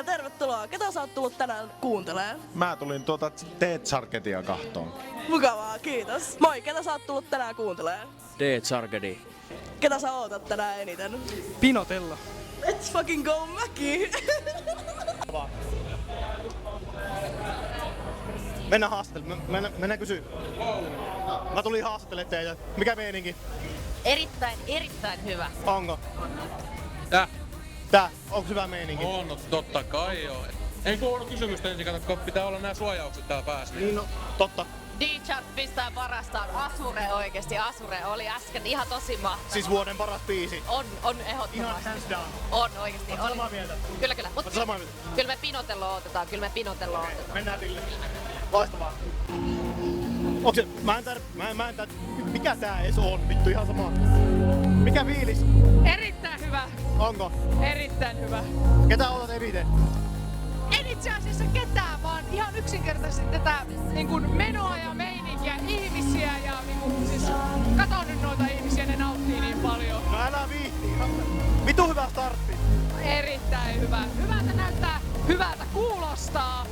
tervetuloa. Ketä sä oot tullut tänään kuuntelemaan? Mä tulin T-Charketia kahtoon. Mukavaa, kiitos. Moi, ketä sä oot tullut tänään kuuntelemaan? D-Chargedi. Ketä sä ootat tänään eniten? Pinotella. Let's fucking go, Mäki! Mennään haastattelemaan. Mennään kysyä. Mä tulin haastattelemaan teitä. Mikä meininki? Erittäin hyvä. Onko? Onko hyvä meininki? On, no totta kai joo. Ei kuulu kysymystä ensin, kato, kun pitää olla nämä suojaukset täällä päässä. Niin no, totta. D-Chat pistää parastaan. Asure oikeesti, Asure oli äsken ihan tosi mahtava. Siis vuoden paras biisi. On Ihan ehdottomasti. hands down. On oikeesti. Oot samaa mieltä? Kyllä. Oot samaa mieltä? Kyllä me Pinotello otetaan. Mennään Ville. Loistavaa. Onko se, mä en tää, mikä tää edes on? Vittu ihan sama. Mikä fiilis? Erittäin hyvä. Onko? Erittäin hyvä. Ketä otat eniten? En itse asiassa ketään, vaan ihan yksinkertaisesti tätä niin kuin menoa ja meininkiä, ihmisiä ja niin kuin, siis katon nyt noita ihmisiä, ne nauttii niin paljon. No älä viihti. Vitu hyvä startti. Erittäin hyvä. Hyvältä näyttää, hyvältä kuulostaa